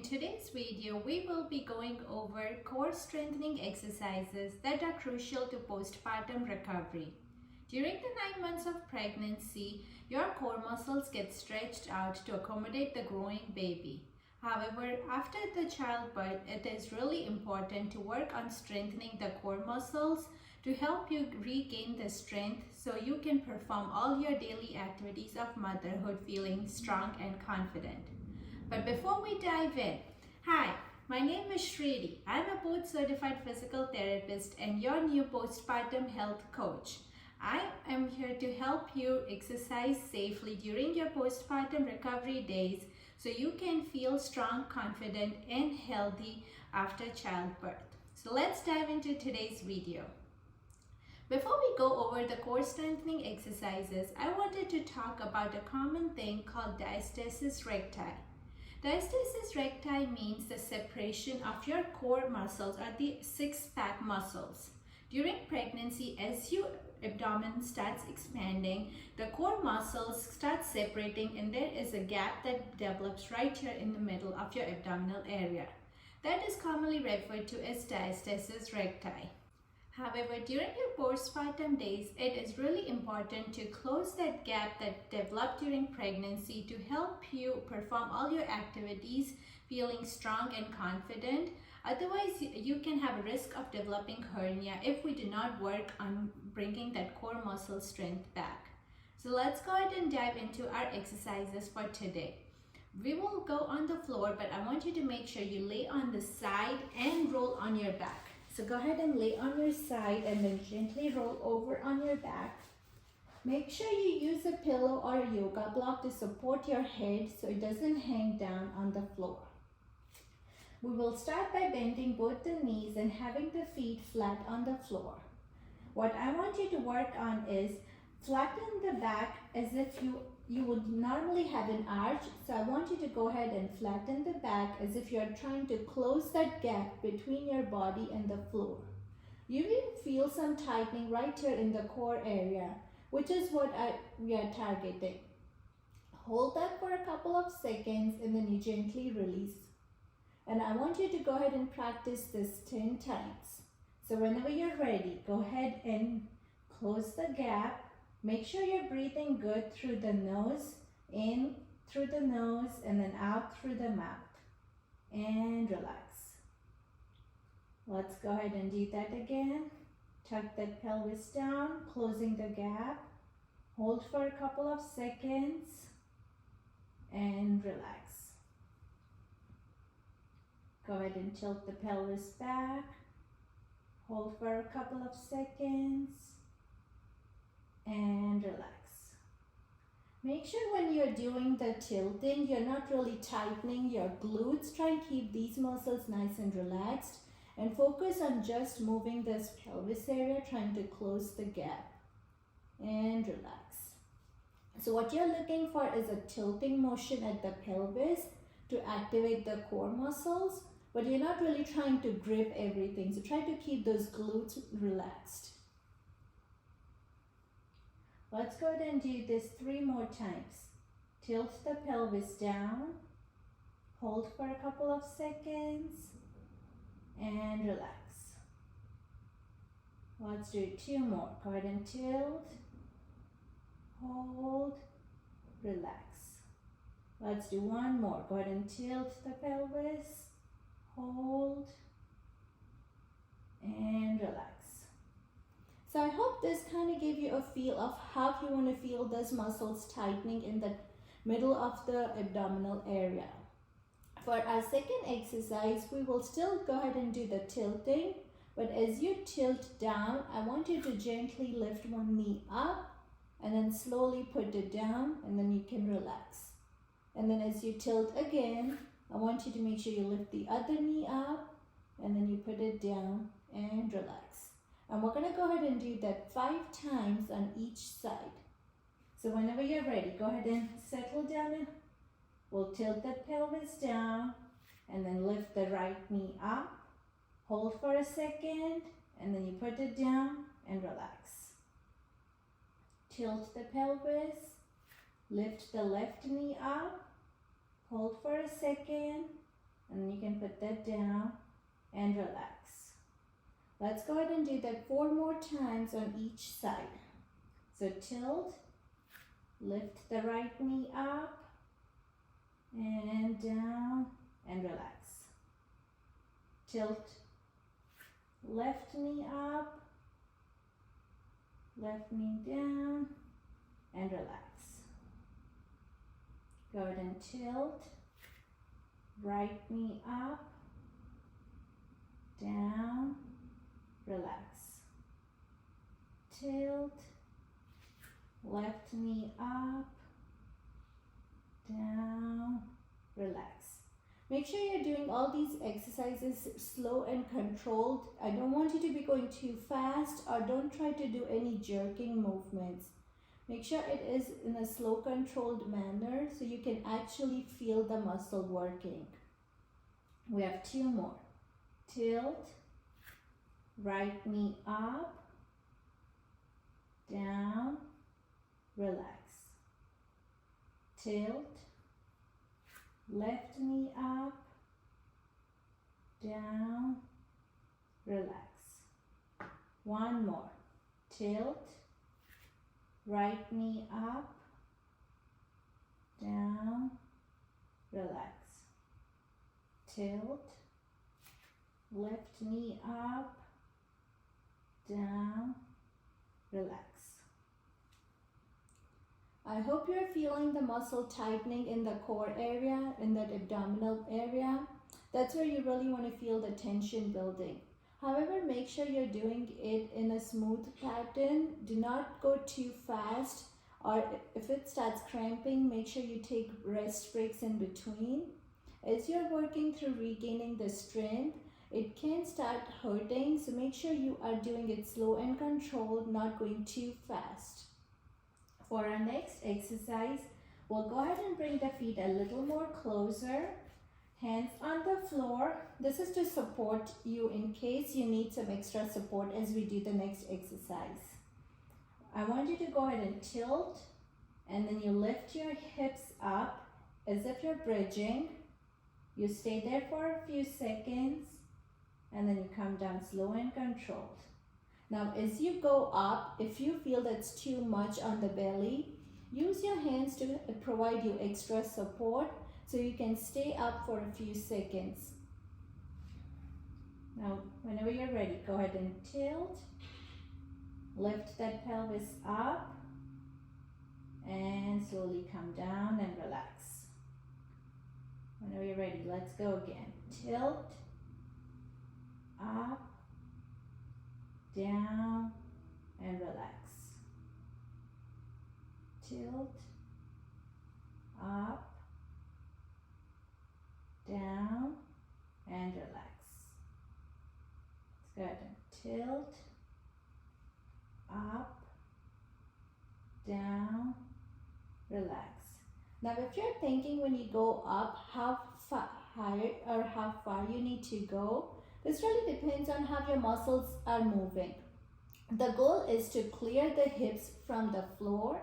today's video, we will be going over core strengthening exercises that are crucial to postpartum recovery. During the 9 months of pregnancy, your core muscles get stretched out to accommodate the growing baby. However, after the childbirth, it is really important to work on strengthening the core muscles to help you regain the strength so you can perform all your daily activities of motherhood feeling strong and confident. But before we dive in, hi, my name is Shridi. I'm a board-certified physical therapist and your new postpartum health coach. I am here to help you exercise safely during your postpartum recovery days so you can feel strong, confident, and healthy after childbirth. So let's dive into today's video. Before we go over the core strengthening exercises, I wanted to talk about a common thing called diastasis recti. Diastasis recti means the separation of your core muscles or the six-pack muscles. During pregnancy, as your abdomen starts expanding, the core muscles start separating and there is a gap that develops right here in the middle of your abdominal area. That is commonly referred to as diastasis recti. However, during your postpartum days, it is really important to close that gap that developed during pregnancy to help you perform all your activities feeling strong and confident. Otherwise, you can have a risk of developing hernia if we do not work on bringing that core muscle strength back. So let's go ahead and dive into our exercises for today. We will go on the floor, but I want you to make sure you lay on the side and roll on your back. So go ahead and lay on your side and then gently roll over on your back. Make sure you use a pillow or a yoga block to support your head so it doesn't hang down on the floor. We will start by bending both the knees and having the feet flat on the floor. What I want you to work on is flatten the back as if you would normally have an arch. So I want you to go ahead and flatten the back as if you're trying to close that gap between your body and the floor. You will feel some tightening right here in the core area, which is what we are targeting. Hold that for a couple of seconds and then you gently release. And I want you to go ahead and practice this 10 times. So whenever you're ready, go ahead and close the gap. Make sure you're breathing good through the nose, in through the nose and then out through the mouth. And relax. Let's go ahead and do that again. Tuck that pelvis down, closing the gap. Hold for a couple of seconds and relax. Go ahead and tilt the pelvis back. Hold for a couple of seconds and relax. Make sure when you're doing the tilting, you're not really tightening your glutes. Try and keep these muscles nice and relaxed and focus on just moving this pelvis area, trying to close the gap and relax. So what you're looking for is a tilting motion at the pelvis to activate the core muscles, but you're not really trying to grip everything. So try to keep those glutes relaxed. Let's go ahead and do this 3 more times. Tilt the pelvis down, hold for a couple of seconds, and relax. Let's do 2 more. Go ahead and tilt, hold, relax. Let's do 1 more. Go ahead and tilt the pelvis, hold, and relax. So I hope this kind of gave you a feel of how you want to feel those muscles tightening in the middle of the abdominal area. For our second exercise, we will still go ahead and do the tilting, but as you tilt down, I want you to gently lift one knee up and then slowly put it down and then you can relax. And then as you tilt again, I want you to make sure you lift the other knee up and then you put it down and relax. And we're going to go ahead and do that 5 times on each side. So whenever you're ready, go ahead and settle down and we'll tilt that pelvis down and then lift the right knee up. Hold for a second and then you put it down and relax. Tilt the pelvis, lift the left knee up, hold for a second and can put that down and relax. Let's go ahead and do that 4 more times on each side. So tilt, lift the right knee up and down and relax. Tilt, left knee up, left knee down and relax. Go ahead and tilt, right knee up, down, relax. Tilt, left knee up, down, relax. Make sure you're doing all these exercises slow and controlled. I don't want you to be going too fast, or don't try to do any jerking movements. Make sure it is in a slow controlled manner so you can actually feel the muscle working. We have 2 more. Tilt, right knee up, down, relax. Tilt, left knee up, down, relax. 1 more. Tilt, right knee up, down, relax. Tilt, left knee up, down, relax. I hope you're feeling the muscle tightening in the core area, in that abdominal area. That's where you really want to feel the tension building. However, make sure you're doing it in a smooth pattern. Do not go too fast, or if it starts cramping, make sure you take rest breaks in between. As you're working through regaining the strength, it can start hurting, so make sure you are doing it slow and controlled, not going too fast. For our next exercise, we'll go ahead and bring the feet a little more closer. Hands on the floor. This is to support you in case you need some extra support as we do the next exercise. I want you to go ahead and tilt, and then you lift your hips up as if you're bridging. You stay there for a few seconds, and then you come down slow and controlled. Now as you go up, if you feel that's too much on the belly, use your hands to provide you extra support so you can stay up for a few seconds. Now whenever you're ready, go ahead and tilt, lift that pelvis up, and slowly come down and relax. Whenever you're ready, let's go again. Tilt, up, down, and relax. Tilt, up, down, and relax. Let's go ahead and tilt, up, down, relax. Now if you're thinking when you go up how high or how far you need to go, this really depends on how your muscles are moving. The goal is to clear the hips from the floor.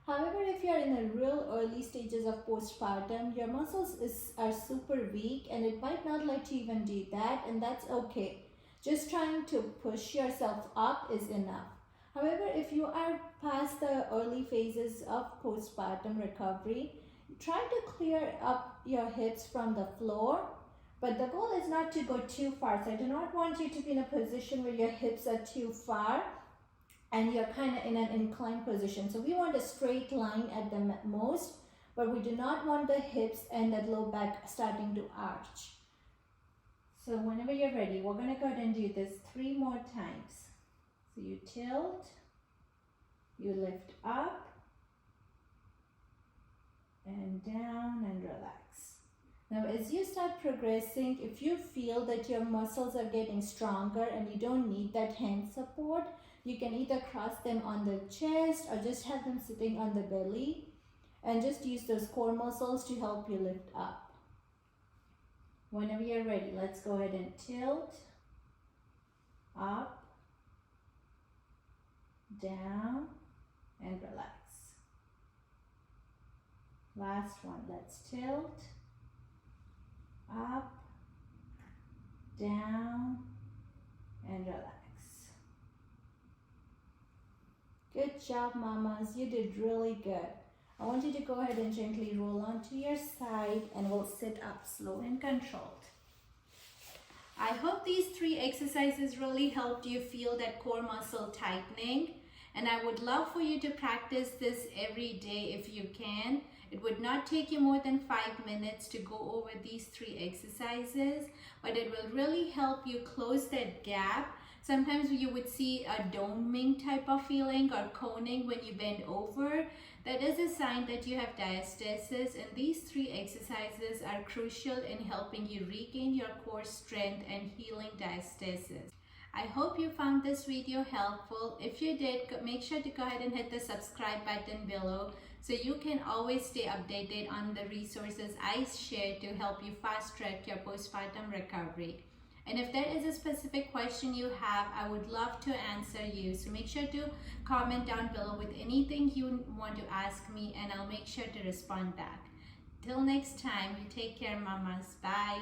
However, if you're in the real early stages of postpartum, your muscles are super weak and it might not like to even do that, and that's okay. Just trying to push yourself up is enough. However, if you are past the early phases of postpartum recovery, try to clear up your hips from the floor, but the goal is not to go too far. So I do not want you to be in a position where your hips are too far and you're kind of in an inclined position. So we want a straight line at the most, but we do not want the hips and that low back starting to arch. So whenever you're ready, we're going to go ahead and do this 3 more times. So you tilt, you lift up, and down and relax. Now as you start progressing, if you feel that your muscles are getting stronger and you don't need that hand support, you can either cross them on the chest or just have them sitting on the belly and just use those core muscles to help you lift up. Whenever you're ready, let's go ahead and tilt, up, down, and relax. Last one, let's tilt, up, down, and relax. Good job, mamas. You did really good. I want you to go ahead and gently roll onto your side and we'll sit up slow and controlled. I hope these 3 exercises really helped you feel that core muscle tightening. And I would love for you to practice this every day if you can. It would not take you more than 5 minutes to go over these 3 exercises, but it will really help you close that gap. Sometimes you would see a doming type of feeling or coning when you bend over. That is a sign that you have diastasis, and these 3 exercises are crucial in helping you regain your core strength and healing diastasis. I hope you found this video helpful. If you did, make sure to go ahead and hit the subscribe button below so you can always stay updated on the resources I share to help you fast track your postpartum recovery. And if there is a specific question you have, I would love to answer you. So make sure to comment down below with anything you want to ask me, and I'll make sure to respond back. Till next time, you take care, mamas. Bye.